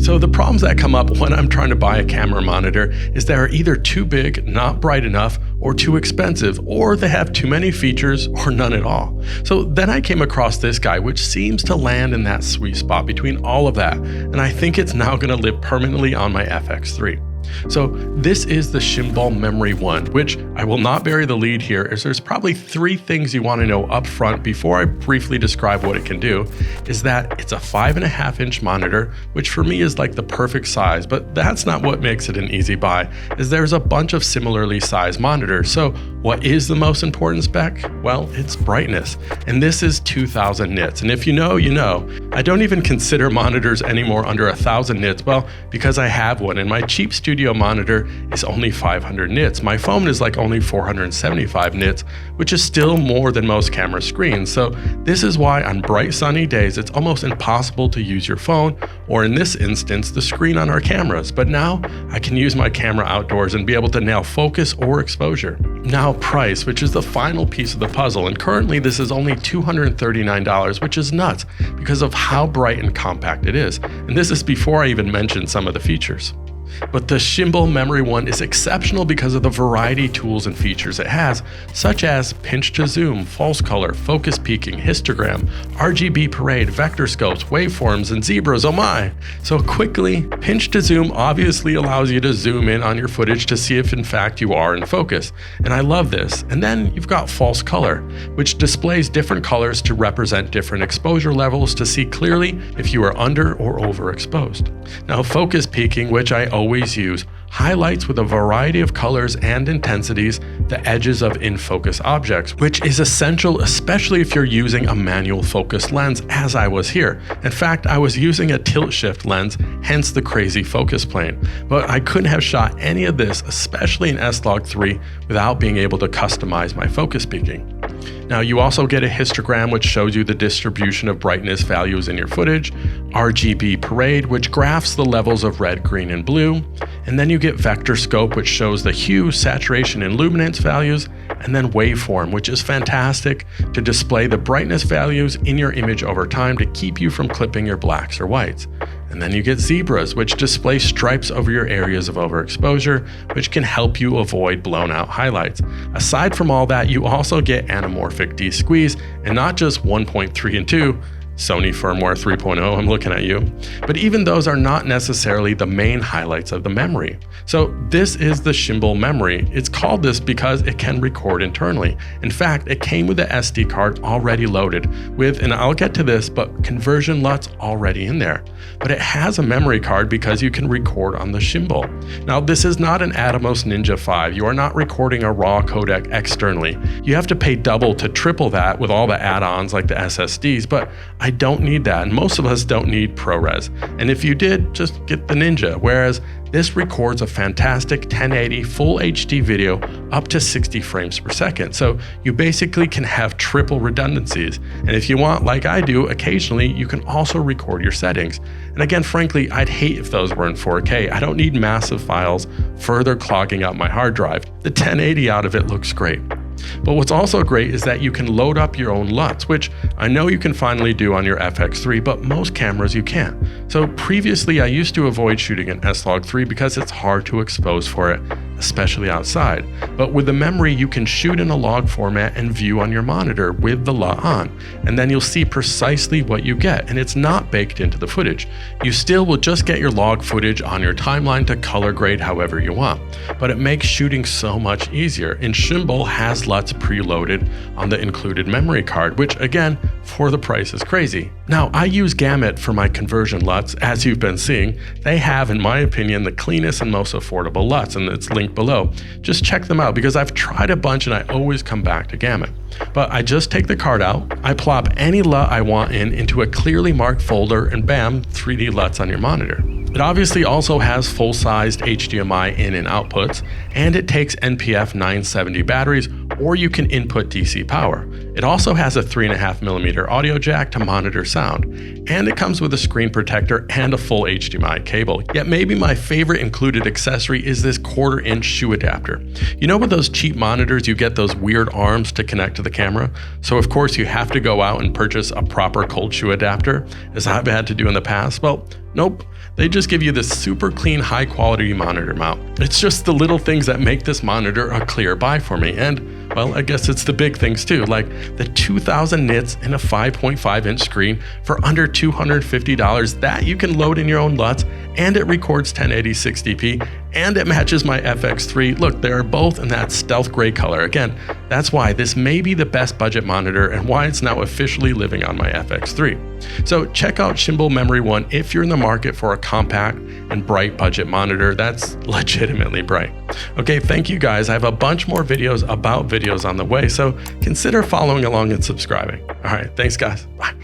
So the problems that come up when I'm trying to buy a camera monitor is they are either too big, not bright enough, or too expensive, or they have too many features or none at all. So then I came across this guy, which seems to land in that sweet spot between all of that, and I think it's now going to live permanently on my FX3. So this is the Shimbol Memory 1, which I will not bury the lead here, as there's probably 3 things you want to know up front before I briefly describe what it can do. Is that it's a 5.5-inch monitor, which for me is like the perfect size, but that's not what makes it an easy buy, as there's a bunch of similarly sized monitors. So what is the most important spec? Well, it's brightness, and this is 2000 nits. And if you know, you know. I don't even consider monitors anymore under 1000 nits, well, because I have one, and my cheap studio monitor is only 500 nits. My phone is like only 475 nits, which is still more than most camera screens. So this is why on bright sunny days, it's almost impossible to use your phone, or in this instance, the screen on our cameras. But now I can use my camera outdoors and be able to nail focus or exposure. Now price, which is the final piece of the puzzle, and currently this is only $239, which is nuts because of how bright and compact it is. And this is before I even mentioned some of the features. But the Shimbol Memory 1 is exceptional because of the variety of tools and features it has, such as pinch to zoom, false color, focus peaking, histogram, RGB parade, vector scopes, waveforms, and zebras, oh my! So quickly, pinch to zoom obviously allows you to zoom in on your footage to see if in fact you are in focus, and I love this. And then you've got false color, which displays different colors to represent different exposure levels to see clearly if you are under or overexposed. Now focus peaking, which I always use, highlights with a variety of colors and intensities the edges of in-focus objects, which is essential especially if you're using a manual focus lens, as I was here. In fact, I was using a tilt shift lens, hence the crazy focus plane. But I couldn't have shot any of this, especially in S-Log3, without being able to customize my focus peaking. Now you also get a histogram, which shows you the distribution of brightness values in your footage, RGB parade, which graphs the levels of red, green, and blue, and then you get vector scope, which shows the hue, saturation, and luminance values, and then waveform, which is fantastic to display the brightness values in your image over time to keep you from clipping your blacks or whites. And then you get zebras, which display stripes over your areas of overexposure, which can help you avoid blown out highlights. Aside from all that, you also get anamorphic de-squeeze, and not just 1.3 and 2, Sony firmware 3.0, I'm looking at you. But even those are not necessarily the main highlights of the memory. So this is the Shimbol memory. It's called this because it can record internally. In fact, it came with the SD card already loaded with, and I'll get to this, but conversion LUTs already in there. But it has a memory card because you can record on the Shimbol. Now this is not an Atomos Ninja 5. You are not recording a RAW codec externally. You have to pay double to triple that with all the add-ons like the SSDs, but I don't need that, and most of us don't need ProRes. And if you did, just get the Ninja, whereas this records a fantastic 1080 full HD video up to 60 frames per second. So you basically can have triple redundancies. And if you want, like I do, occasionally you can also record your settings. And again, frankly, I'd hate if those were in 4K. I don't need massive files further clogging up my hard drive. The 1080 out of it looks great. But what's also great is that you can load up your own LUTs, which I know you can finally do on your FX3, but most cameras you can't. So previously I used to avoid shooting an S-Log3 because it's hard to expose for it, especially outside. But with the memory, you can shoot in a log format and view on your monitor with the LUT on, and then you'll see precisely what you get, and it's not baked into the footage. You still will just get your log footage on your timeline to color grade however you want, but it makes shooting so much easier, and Shimbol has LUTs preloaded on the included memory card, which again, for the price is crazy. Now, I use Gamut for my conversion LUTs, as you've been seeing. They have, in my opinion, the cleanest and most affordable LUTs, and it's linked below. Just check them out because I've tried a bunch and I always come back to Gamut. But I just take the card out, I plop any LUT I want into a clearly marked folder, and bam, 3D LUTs on your monitor. It obviously also has full-sized HDMI in and outputs, and it takes NPF 970 batteries, or you can input DC power. It also has a 3.5mm audio jack to monitor sound, and it comes with a screen protector and a full HDMI cable. Yet maybe my favorite included accessory is this 1/4-inch shoe adapter. You know with those cheap monitors you get those weird arms to connect to the camera? So of course you have to go out and purchase a proper cold shoe adapter, as I've had to do in the past. Well, nope. They just give you this super clean, high quality monitor mount. It's just the little things that make this monitor a clear buy for me. And well, I guess it's the big things too, like the 2000 nits in a 5.5 inch screen for under $250 that you can load in your own LUTs, and it records 1080 60p, and it matches my FX3. Look, they are both in that stealth gray color. Again, that's why this may be the best budget monitor and why it's now officially living on my FX3. So check out Shimbol Memory One if you're in the market for a compact and bright budget monitor that's legitimately bright. Okay, thank you guys. I have a bunch more videos about videos on the way, so consider following along and subscribing. All right, thanks guys. Bye.